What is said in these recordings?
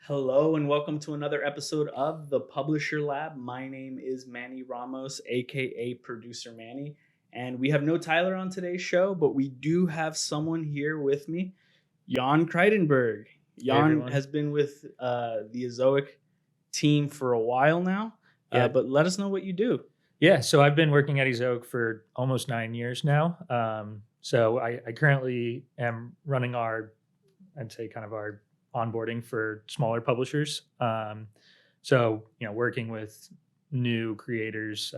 Hello and welcome to another episode of the Publisher Lab. My name is Manny Ramos, aka Producer Manny, and we have no Tyler on today's show, but we do have someone here with me, Jan Creidenberg. Hey Jan everyone. has been with the Ezoic team for a while now, Yeah, but let us know what you do. yeah. So I've been working at Ezoic for almost 9 years now. So I currently am running I'd say, kind of our onboarding for smaller publishers. Working with new creators,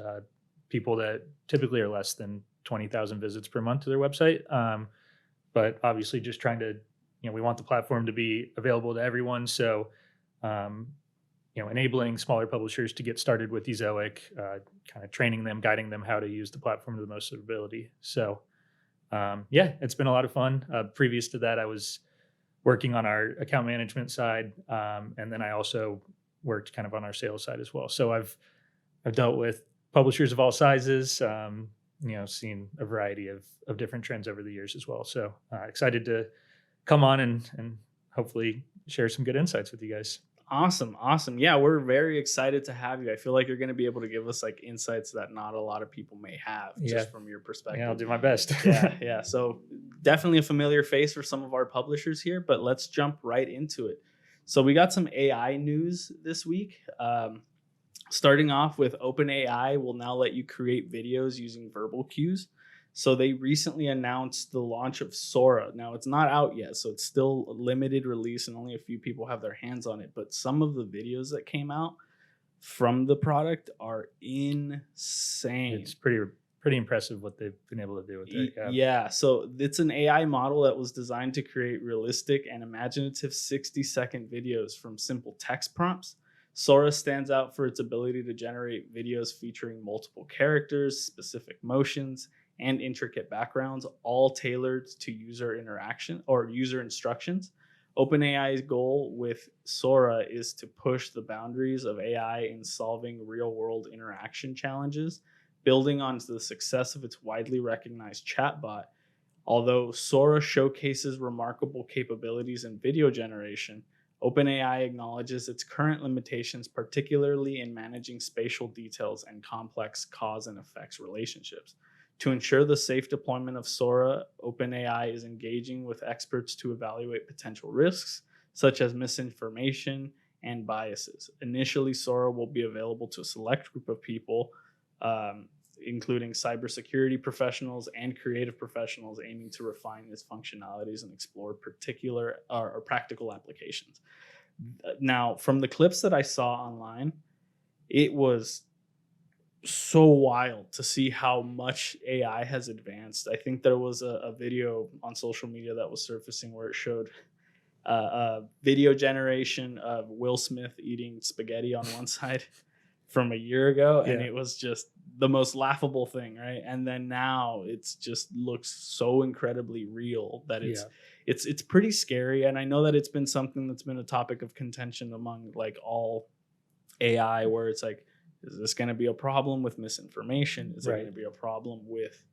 people that typically are less than 20,000 visits per month to their website. But obviously, just trying to, we want the platform to be available to everyone. Um, enabling smaller publishers to get started with Ezoic, kind of training them, guiding them how to use the platform to the most of their ability. So, it's been a lot of fun. Previous to that, I was working on our account management side, and then I also worked kind of on our sales side as well. So I've dealt with publishers of all sizes, seen a variety of different trends over the years as well. So excited to come on and hopefully share some good insights with you guys. Awesome, awesome. Yeah, we're very excited to have you. I feel like you're going to be able to give us like insights that not a lot of people may have Yeah, just from your yeah, I'll perspective. do my best. Yeah. So definitely a familiar face for some of our publishers here, but let's jump right into it. So we got some AI news this week. Starting off with OpenAI will now let you create videos using verbal cues. So they recently announced the launch of Sora. Now it's not out yet, so it's still a limited release and only a few people have their hands on it. But some of the videos that came out from the product are insane. It's pretty impressive what they've been able to do with it. Yeah. Yeah, so it's an AI model that was designed to create realistic and imaginative 60-second videos from simple text prompts. Sora stands out for its ability to generate videos featuring multiple characters, specific motions, and intricate backgrounds, all tailored to user interaction or user instructions. OpenAI's goal with Sora is to push the boundaries of AI in solving real world interaction challenges, building on the success of its widely recognized chatbot. Although Sora showcases remarkable capabilities in video generation, OpenAI acknowledges its current limitations, particularly in managing spatial details and complex cause and effects relationships. To ensure the safe deployment of Sora, OpenAI is engaging with experts to evaluate potential risks, such as misinformation and biases. Initially, Sora will be available to a select group of people, including cybersecurity professionals and creative professionals, aiming to refine its functionalities and explore particular or practical applications. Now, from the clips that I saw online, it was so wild to see how much AI has advanced. I think there was a video on social media that was surfacing where it showed a video generation of Will Smith eating spaghetti on one side from a year ago, and Yeah. it was just the most laughable thing, right? And then now it's just looks so incredibly real that Yeah. it's pretty scary. And I know that it's been something that's been a topic of contention among like all AI, where it's like, is this going to be a problem with misinformation? Is it going Right. to be a problem with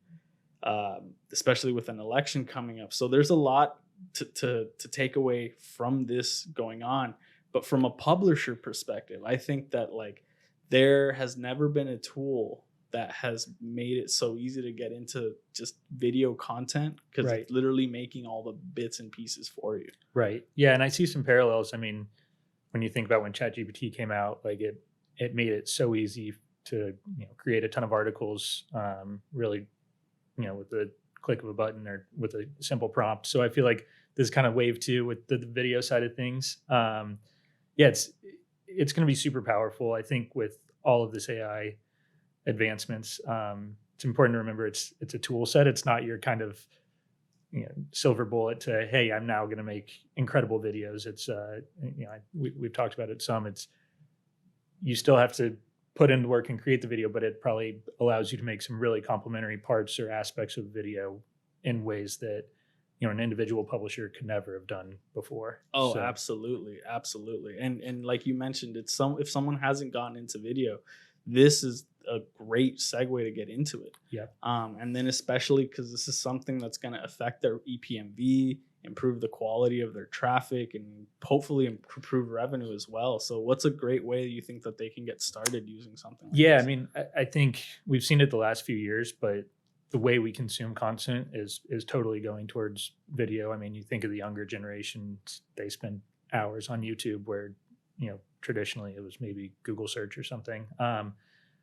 especially with an election coming up? So there's a lot to take away from this going on. But from a publisher perspective, I think that like there has never been a tool that has made it so easy to get into just video content, because Right. it's literally making all the bits and pieces for you. Right. Yeah. And I see some parallels. I mean, when you think about when ChatGPT came out, like it made it so easy to create a ton of articles, really, with the click of a button or with a simple prompt. So I feel like this kind of wave two with the video side of things. Yeah, it's going to be super powerful. I think with all of this AI advancements, it's important to remember it's a tool set. It's not your kind of silver bullet to, hey, I'm now going to make incredible videos. It's we've talked about it some. It's you still have to put in the work and create the video, but it probably allows you to make some really complementary parts or aspects of the video in ways that an individual publisher could never have done before. Oh, So absolutely, absolutely. And like you mentioned, it's some if someone hasn't gotten into video, this is a great segue to get into it. Yeah. And then especially because this is something that's going to affect their EPMV, improve the quality of their traffic, and hopefully improve revenue as well. So what's a great way you think that they can get started using something like Yeah, this? I mean, I think we've seen it the last few years, but the way we consume content is totally going towards video. I mean, you think of the younger generation, they spend hours on YouTube where, traditionally it was maybe Google search or something.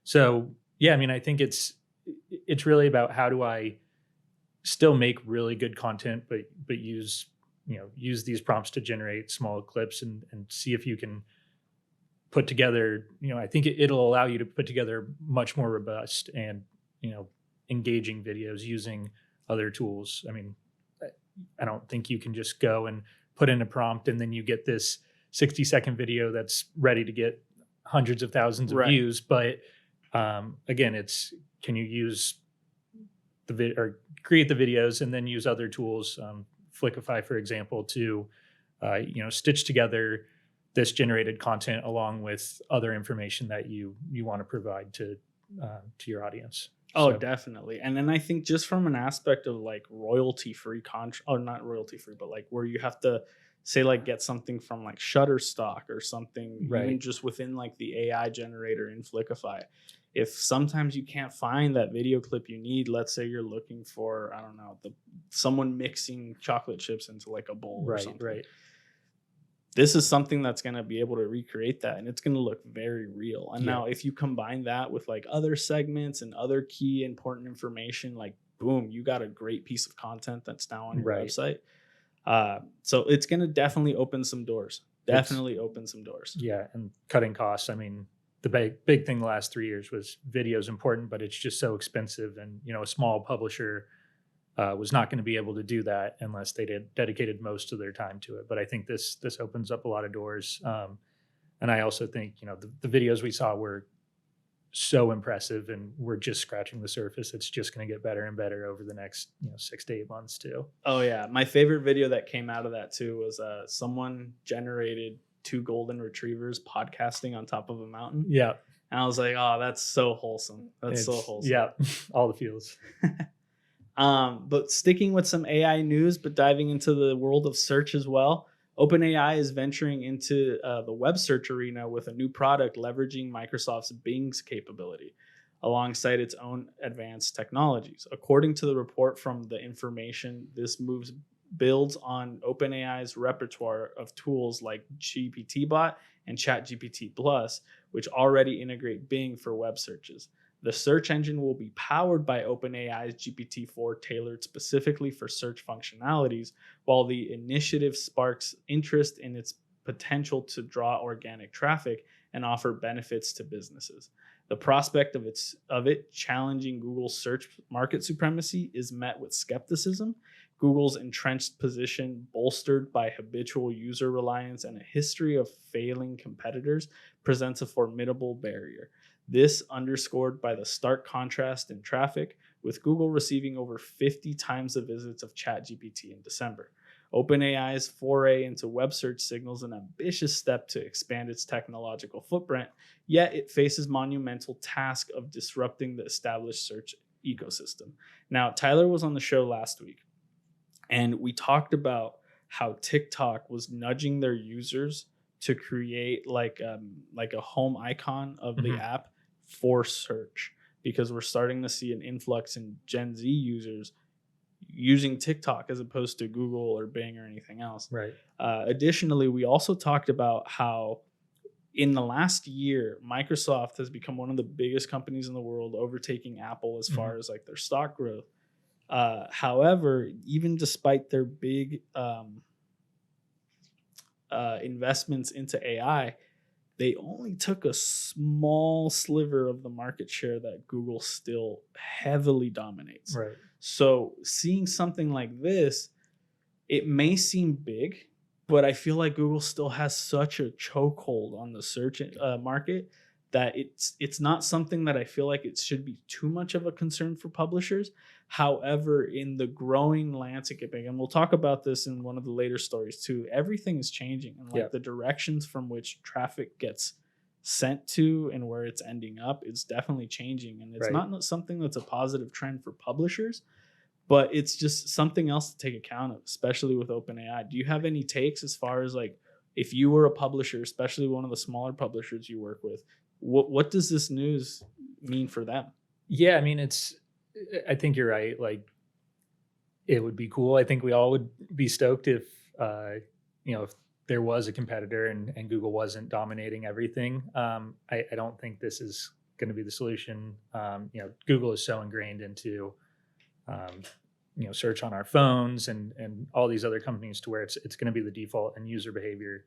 So yeah, I mean, I think it's really about how do I still make really good content, but use these prompts to generate small clips and see if you can put together, I think it'll allow you to put together much more robust and, engaging videos using other tools. I mean, I don't think you can just go and put in a prompt and then you get this 60-second video that's ready to get hundreds of thousands of Right. views. But again, it's, can you use or create the videos and then use other tools, Flickify, for example, to, stitch together this generated content along with other information that you want to provide to your audience. Oh, So, definitely. And then I think just from an aspect of like royalty free contract, or not royalty free, but like where you have to say like get something from like Shutterstock or something, even Right. just within like the AI generator in Flickify. If sometimes you can't find that video clip you need, let's say you're looking for, I don't know, someone mixing chocolate chips into like a bowl or right, something. right. This is something that's going to be able to recreate that, and it's going to look very real. And Yeah. now if you combine that with like other segments and other key important information, like boom, you got a great piece of content that's now on your Right. website. So it's going to definitely open some doors. Definitely open some doors. Yeah, and cutting costs. I mean, the big thing the last 3 years was video is important, but it's just so expensive, and a small publisher was not going to be able to do that unless they dedicated most of their time to it. But I think this opens up a lot of doors, and I also think the videos we saw were so impressive, and we're just scratching the surface. It's just going to get better and better over the next 6 to 8 months too. Oh yeah, my favorite video that came out of that too was someone generated 2 golden retrievers podcasting on top of a mountain. Yeah, and I was like, oh, that's so wholesome. That's so wholesome. Yeah, all the feels. But sticking with some AI news, but diving into the world of search as well. OpenAI is venturing into the web search arena with a new product leveraging Microsoft's Bing's capability alongside its own advanced technologies. According to the report from The Information, this move builds on OpenAI's repertoire of tools like GPTbot and ChatGPT Plus, which already integrate Bing for web searches. The search engine will be powered by OpenAI's GPT-4 tailored specifically for search functionalities, while the initiative sparks interest in its potential to draw organic traffic and offer benefits to businesses. The prospect of it challenging Google's search market supremacy is met with skepticism. Google's entrenched position, bolstered by habitual user reliance and a history of failing competitors, presents a formidable barrier. This underscored by the stark contrast in traffic, with Google receiving over 50 times the visits of ChatGPT in December. OpenAI's foray into web search signals an ambitious step to expand its technological footprint, yet it faces monumental task of disrupting the established search ecosystem. Now, Tyler was on the show last week, and we talked about how TikTok was nudging their users to create like a home icon of the app for search, because we're starting to see an influx in Gen Z users using TikTok as opposed to Google or Bing or anything else. Right. Additionally, we also talked about how in the last year, Microsoft has become one of the biggest companies in the world, overtaking Apple as far as like their stock growth. However, even despite their big investments into AI, they only took a small sliver of the market share that Google still heavily dominates. Right. So seeing something like this, it may seem big, but I feel like Google still has such a chokehold on the search market that it's not something that I feel like it should be too much of a concern for publishers. However, in the growing landscape, and we'll talk about this in one of the later stories too, everything is changing, and like the directions from which traffic gets sent to and where it's ending up is definitely changing. And it's Right. not something that's a positive trend for publishers, but it's just something else to take account of, especially with OpenAI. Do you have any takes as far as like if you were a publisher, especially one of the smaller publishers you work with, what does this news mean for them? Yeah, I mean, I think you're right. Like, it would be cool. I think we all would be stoked if, if there was a competitor and Google wasn't dominating everything. I don't think this is going to be the solution. Google is so ingrained into, um, search on our phones and all these other companies to where it's going to be the default, and user behavior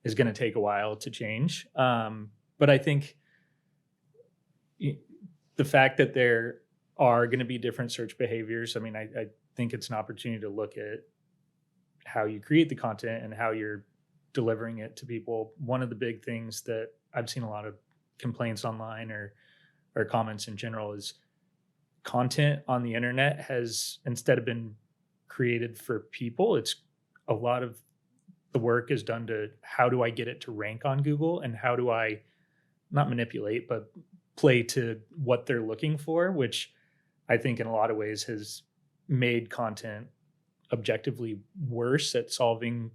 is going to take a while to change. But I think the fact that there are going to be different search behaviors, I mean, I think it's an opportunity to look at how you create the content and how you're delivering it to people. One of the big things that I've seen a lot of complaints online or comments in general is content on the internet has instead of been created for people, it's a lot of the work is done to how do I get it to rank on Google, and how do I not manipulate but play to what they're looking for, which I think in a lot of ways has made content objectively worse at solving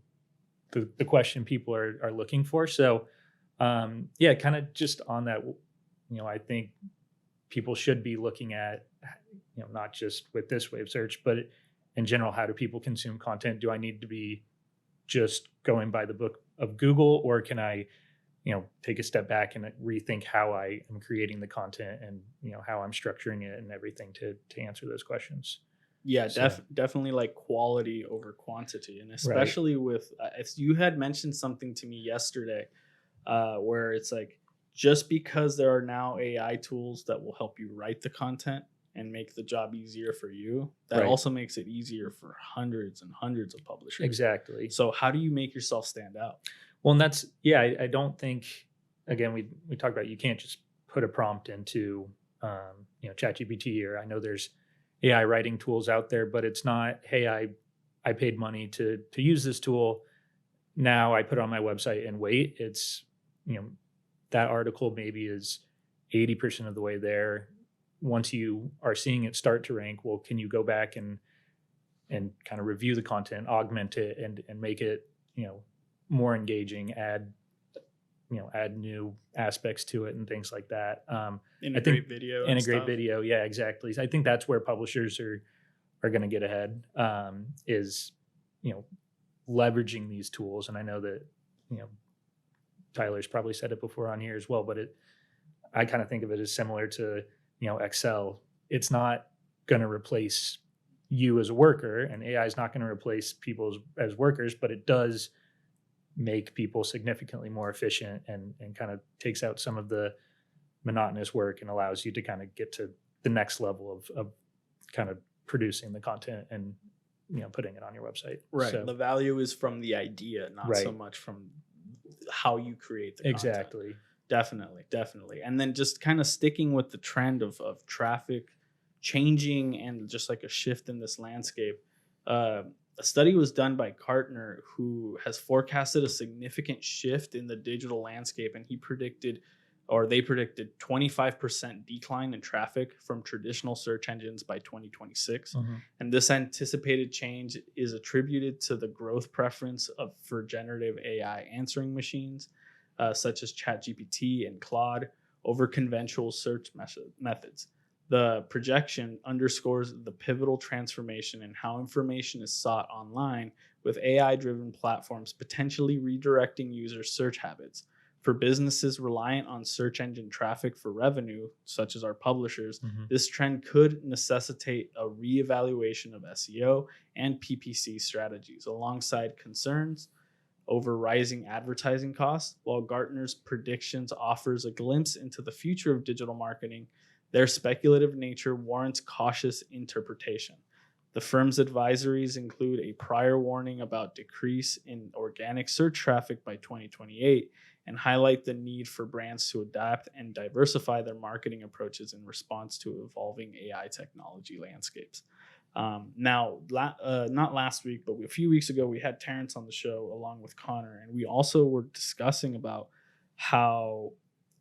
the question people are looking for. So yeah, kind of just on that, I think people should be looking at, not just with this wave search, but in general, how do people consume content? Do I need to be just going by the book of Google, or can I, take a step back and rethink how I am creating the content and, how I'm structuring it and everything to answer those questions. Yeah, So, definitely like quality over quantity. And right. especially with, if you had mentioned something to me yesterday, where it's like, just because there are now AI tools that will help you write the content and make the job easier for you, that Right. also makes it easier for hundreds and hundreds of publishers. Exactly. So how do you make yourself stand out? Well, and that's, yeah, I don't think, again, we talked about, you can't just put a prompt into, ChatGPT, or I know there's AI writing tools out there, but it's not, hey, I paid money to use this tool. Now I put it on my website and wait. It's, that article maybe is 80% of the way there. Once you are seeing it start to rank, well, can you go back and kind of review the content, augment it, and make it, more engaging, add new aspects to it and things like that. Integrate video and Integrate stuff. video. Yeah, exactly. So I think that's where publishers are going to get ahead, is, leveraging these tools. And I know that, Tyler's probably said it before on here as well, but I kind of think of it as similar to, Excel. It's not going to replace you as a worker, and AI is not going to replace people as workers, but it does make people significantly more efficient and kind of takes out some of the monotonous work and allows you to kind of get to the next level of kind of producing the content and, putting it on your website. Right. So, The value is from the idea, not so Right. much from how you create the content. Exactly. Definitely. And then just kind of sticking with the trend of traffic changing and just like a shift in this landscape. A study was done by Gartner, who has forecasted a significant shift in the digital landscape, and they predicted 25% decline in traffic from traditional search engines by 2026. Mm-hmm. And this anticipated change is attributed to the growth preference for generative AI answering machines, such as ChatGPT and Claude, over conventional search methods. The projection underscores the pivotal transformation in how information is sought online, with AI-driven platforms potentially redirecting user search habits. For businesses reliant on search engine traffic for revenue, such as our publishers, Mm-hmm. this trend could necessitate a reevaluation of SEO and PPC strategies, alongside concerns over rising advertising costs. While Gartner's predictions offers a glimpse into the future of digital marketing, their speculative nature warrants cautious interpretation. The firm's advisories include a prior warning about decrease in organic search traffic by 2028 and highlight the need for brands to adapt and diversify their marketing approaches in response to evolving AI technology landscapes. Not last week, but a few weeks ago, we had Terrence on the show along with Connor, and we also were discussing about how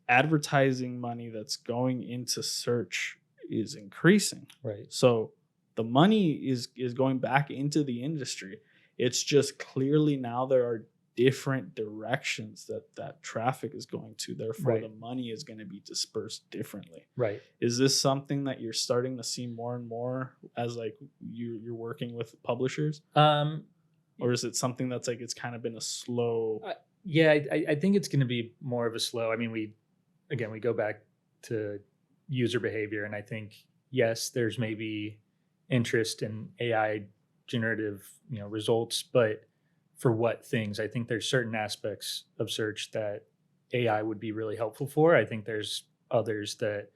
advertising money that's going into search is increasing. Right. So the money is going back into the industry. It's just clearly now there are different directions that traffic is going to. Therefore, Right. the money is going to be dispersed differently. Right. Is this something that you're starting to see more and more as like you're working with publishers, or is it something that's like it's kind of been a slow? Yeah, I think it's going to be more of a slow. I mean, we go back to user behavior, and I think yes, there's maybe interest in AI generative results, but for what things? I think there's certain aspects of search that AI would be really helpful for. I think there's others that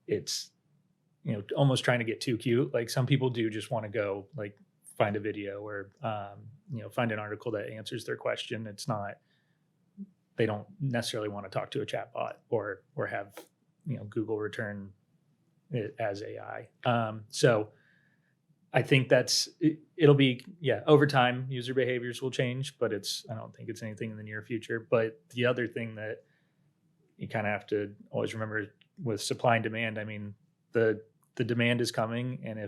it's almost trying to get too cute. Like some people do just want to go like find a video or find an article that answers their question. It's not, they don't necessarily want to talk to a chatbot or have Google return it as AI. So I think it'll be, over time user behaviors will change, but I don't think it's anything in the near future. But the other thing that you kind of have to always remember with supply and demand, I mean, the demand is coming, and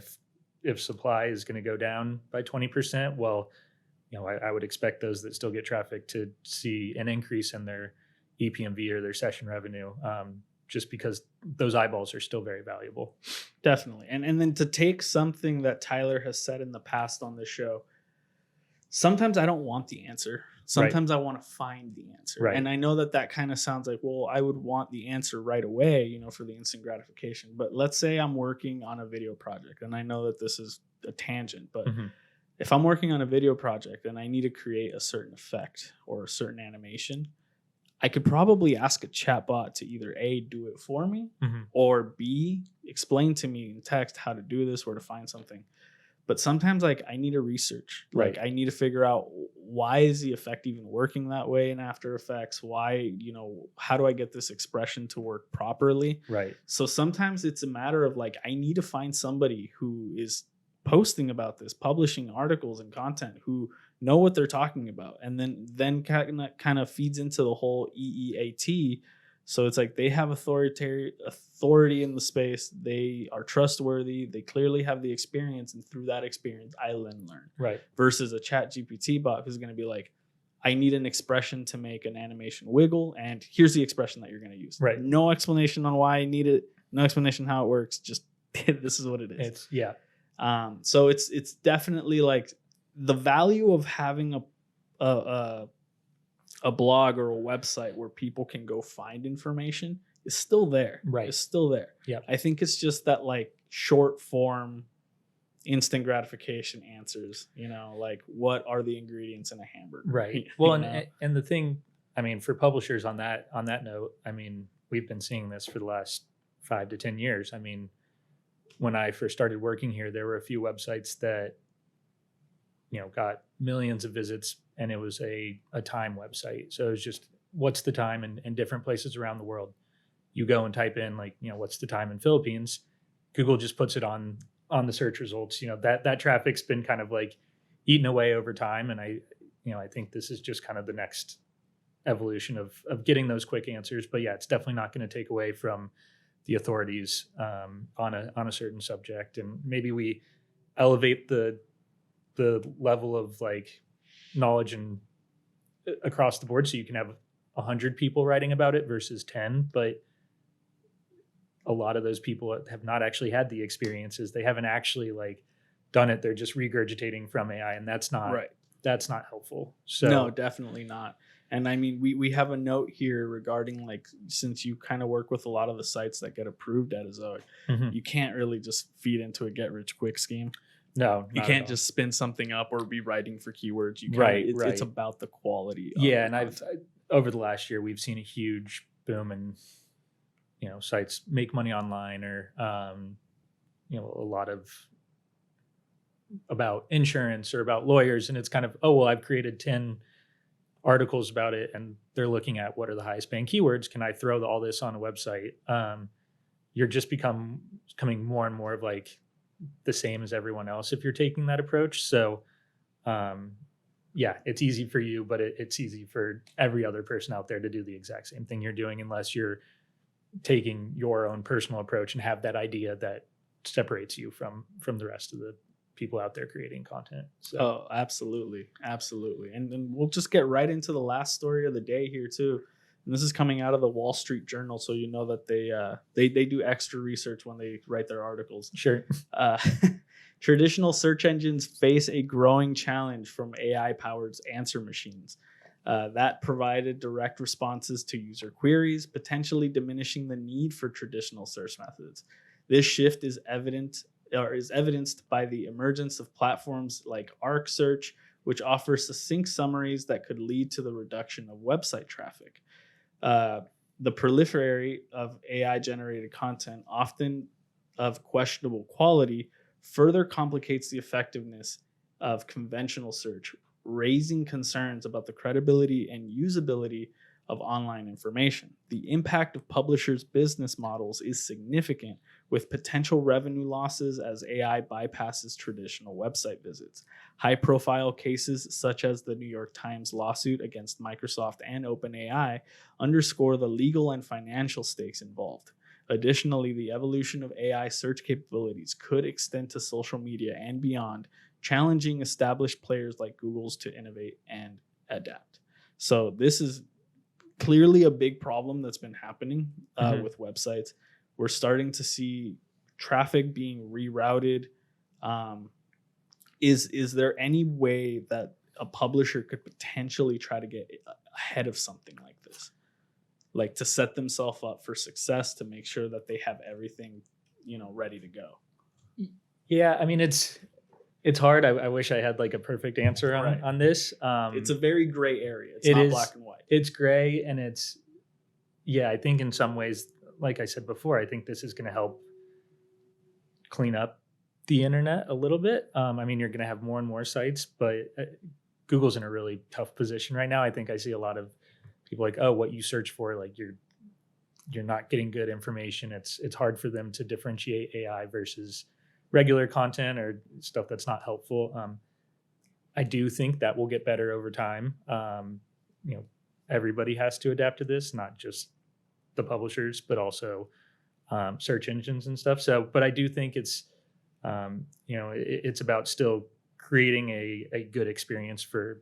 if supply is going to go down by 20%, well, I would expect those that still get traffic to see an increase in their EPMV or their session revenue, just because those eyeballs are still very valuable. Definitely. And then to take something that Tyler has said in the past on this show, sometimes I don't want the answer. Sometimes I want to find the answer. Right. And I know that kind of sounds like, well, I would want the answer right away, for the instant gratification. But let's say I'm working on a video project, and I know that this is a tangent, but if I'm working on a video project and I need to create a certain effect or a certain animation, I could probably ask a chatbot to either A, do it for me, or B, explain to me in text how to do this or to find something. But sometimes like I need to research. Right. Like I need to figure out, why is the effect even working that way in After Effects? Why, how do I get this expression to work properly? Right. So sometimes it's a matter of like, I need to find somebody who is posting about this, publishing articles and content, who know what they're talking about, and then kind of feeds into the whole EEAT. So it's like they have authority in the space. They are trustworthy. They clearly have the experience, and through that experience, I then learn. Right. Versus a Chat GPT bot who's going to be like, I need an expression to make an animation wiggle, and here's the expression that you're going to use. Right. No explanation on why I need it. No explanation how it works. Just this is what it is. So it's definitely like the value of having a blog or a website where people can go find information is still there. Right. It's still there. Yeah. I think it's just that like short form, instant gratification answers, like what are the ingredients in a hamburger? Right. Well, and the thing, I mean, for publishers on that note, I mean, we've been seeing this for the last 5 to 10 years. I mean, when I first started working here, there were a few websites that, got millions of visits, and it was a time website. So it was just, what's the time in different places around the world? You go and type in like, what's the time in Philippines? Google just puts it on the search results. That traffic's been kind of like eaten away over time. And I think this is just kind of the next evolution of getting those quick answers. But yeah, it's definitely not going to take away from the authorities on a certain subject. And maybe we elevate the level of like knowledge and across the board, so you can have 100 people writing about it versus 10. But a lot of those people have not actually had the experiences. They haven't actually like done it. They're just regurgitating from AI, and that's not right. That's not helpful. So no, definitely not. And I mean, we have a note here regarding like, since you kind of work with a lot of the sites that get approved at Ezoic, you can't really just feed into a get rich quick scheme. No, you can't just spin something up or be writing for keywords. You can't, right. It's about the quality. Yeah, and I've over the last year we've seen a huge boom in sites make money online, or a lot of about insurance or about lawyers, and it's kind of, oh well, I've created 10 articles about it, and they're looking at what are the highest paying keywords. Can I throw all this on a website? You're just becoming more and more of like the same as everyone else if you're taking that approach. So yeah, it's easy for you, but it's easy for every other person out there to do the exact same thing you're doing, unless you're taking your own personal approach and have that idea that separates you from the rest of the people out there creating content. So Oh, absolutely, absolutely. And then we'll just get right into the last story of the day here too. And this is coming out of the Wall Street Journal, so you know that they do extra research when they write their articles. sure. Uh, Traditional search engines face a growing challenge from AI-powered answer machines that provided direct responses to user queries, potentially diminishing the need for traditional search methods. This shift is evidenced by the emergence of platforms like Arc Search, which offer succinct summaries that could lead to the reduction of website traffic. Uh, the proliferation of AI-generated content, often of questionable quality, further complicates the effectiveness of conventional search, raising concerns about the credibility and usability of online information. The impact of publishers' business models is significant, with potential revenue losses as AI bypasses traditional website visits. High-profile cases such as the New York Times lawsuit against Microsoft and OpenAI underscore the legal and financial stakes involved. Additionally, the evolution of AI search capabilities could extend to social media and beyond, challenging established players like Google's to innovate and adapt. So this is clearly a big problem that's been happening with websites. We're starting to see traffic being rerouted. Is there any way that a publisher could potentially try to get ahead of something like this? Like to set themselves up for success, to make sure that they have everything, ready to go. Yeah, I mean it's hard. I wish I had like a perfect answer on this. It's a very gray area. It's it not is- black and white. It's gray, and I think in some ways, like I said before, I think this is going to help clean up the internet a little bit. I mean, you're going to have more and more sites, but Google's in a really tough position right now. I think I see a lot of people like, oh, what you search for, like you're not getting good information. It's hard for them to differentiate AI versus regular content or stuff that's not helpful. I do think that will get better over time. Everybody has to adapt to this, not just the publishers, but also search engines and stuff. So, but I do think it's about still creating a good experience for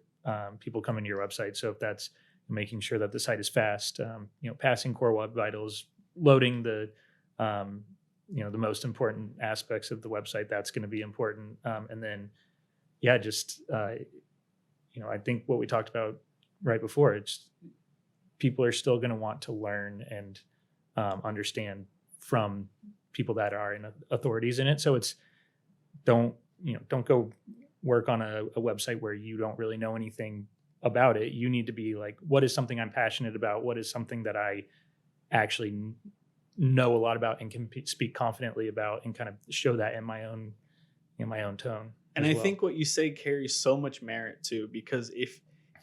people coming to your website. So if that's making sure that the site is fast, passing core web vitals, loading the the most important aspects of the website, that's going to be important. And then, I think what we talked about right before, it's people are still going to want to learn and understand from people that are in authorities in it. So it's don't go work on a website where you don't really know anything about it. You need to be like, what is something I'm passionate about? What is something that I actually know a lot about and can speak confidently about, and kind of show that in my own tone. And I think what you say carries so much merit too, because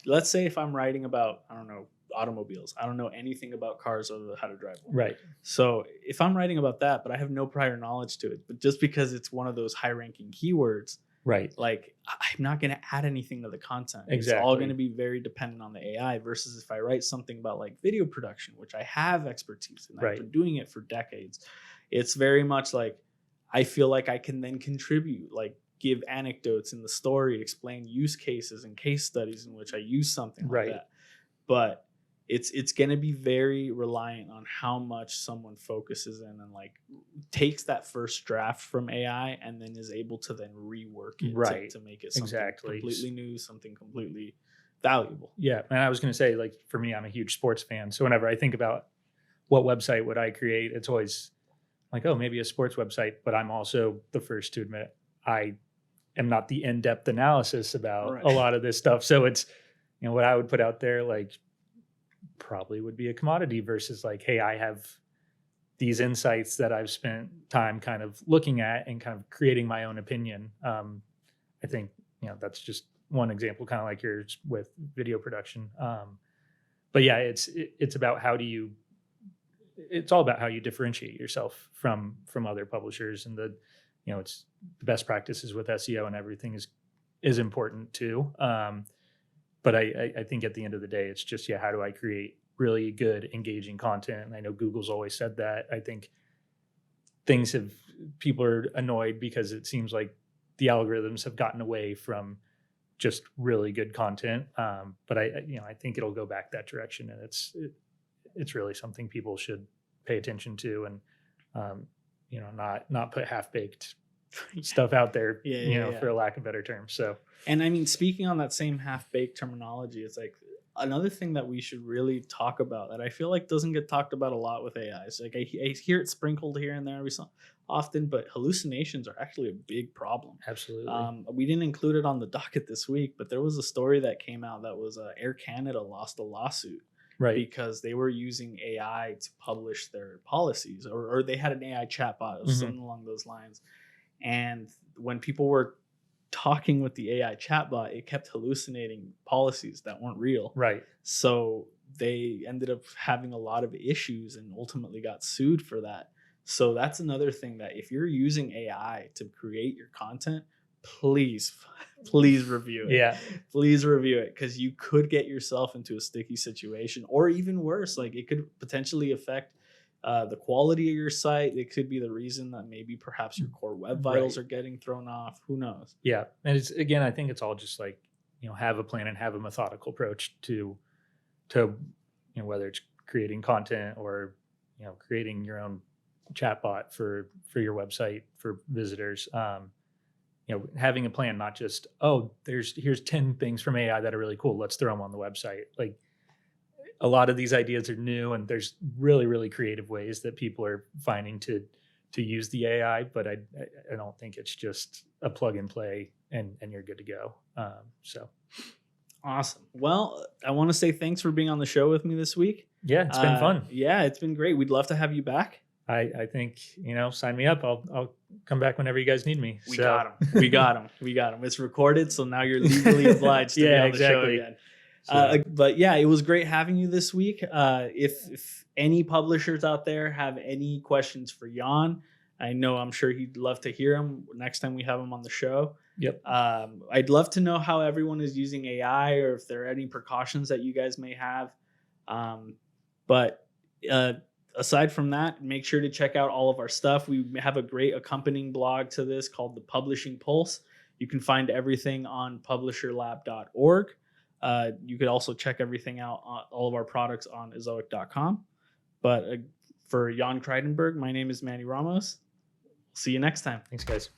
let's say if I'm writing about, I don't know, automobiles, I don't know anything about cars or how to drive one. Right. So if I'm writing about that, but I have no prior knowledge to it, but just because it's one of those high ranking keywords, right, like I'm not going to add anything to the content. Exactly. It's all going to be very dependent on the AI, versus if I write something about like video production, which I have expertise in, I've been doing it for decades. It's very much like, I feel like I can then contribute, like give anecdotes in the story, explain use cases and case studies in which I use something like that. But it's going to be very reliant on how much someone focuses in and like takes that first draft from AI and then is able to then rework it to make it something completely new, something completely valuable. Yeah. And I was going to say, like, for me, I'm a huge sports fan. So whenever I think about what website would I create, it's always like, oh, maybe a sports website. But I'm also the first to admit I am not the in-depth analysis about a lot of this stuff. So it's, what I would put out there, like, probably would be a commodity versus like, hey, I have these insights that I've spent time kind of looking at and kind of creating my own opinion. I think, that's just one example, kind of like yours with video production. But yeah, it's about it's all about how you differentiate yourself from other publishers, and it's the best practices with SEO and everything is important too. But I think at the end of the day, it's just, yeah, how do I create really good, engaging content? And I know Google's always said that. I think people are annoyed because it seems like the algorithms have gotten away from just really good content. But I think it'll go back that direction, and it's really something people should pay attention to, and not put half-baked stuff out there, for a lack of better term. So, and I mean, speaking on that same half-baked terminology, it's like another thing that we should really talk about that I feel like doesn't get talked about a lot with AI. It's like I hear it sprinkled here and there every so often, but hallucinations are actually a big problem. absolutely. We didn't include it on the docket this week, but there was a story that came out that was Air Canada lost a lawsuit. Right. Because they were using AI to publish their policies, or they had an AI chatbot or something along those lines. And when people were talking with the AI chatbot, it kept hallucinating policies that weren't real. Right. So they ended up having a lot of issues and ultimately got sued for that. So that's another thing, that if you're using AI to create your content, please review it. Yeah. Please review it, because you could get yourself into a sticky situation, or even worse, like it could potentially affect the quality of your site. It could be the reason that maybe perhaps your core web vitals are getting thrown off. Who knows? Yeah. And it's, again, I think it's all just like, have a plan and have a methodical approach to whether it's creating content or, creating your own chatbot for your website for visitors. Having a plan, not just, here's 10 things from AI that are really cool, let's throw them on the website. Like, a lot of these ideas are new, and there's really, really creative ways that people are finding to use the AI, but I don't think it's just a plug and play and you're good to go. So awesome. Well, I want to say thanks for being on the show with me this week. Yeah, it's been fun. Yeah, it's been great. We'd love to have you back. I think, sign me up. I'll come back whenever you guys need me. We got him. We got him. It's recorded, so now you're legally obliged to be on the show again. But yeah, it was great having you this week. If any publishers out there have any questions for Jan, I'm sure he'd love to hear them next time we have him on the show. Yep. I'd love to know how everyone is using AI, or if there are any precautions that you guys may have. But aside from that, make sure to check out all of our stuff. We have a great accompanying blog to this called The Publishing Pulse. You can find everything on publisherlab.org. You could also check everything out, all of our products, on Ezoic.com. But for Jan Creidenberg, my name is Manny Ramos. See you next time. Thanks, guys.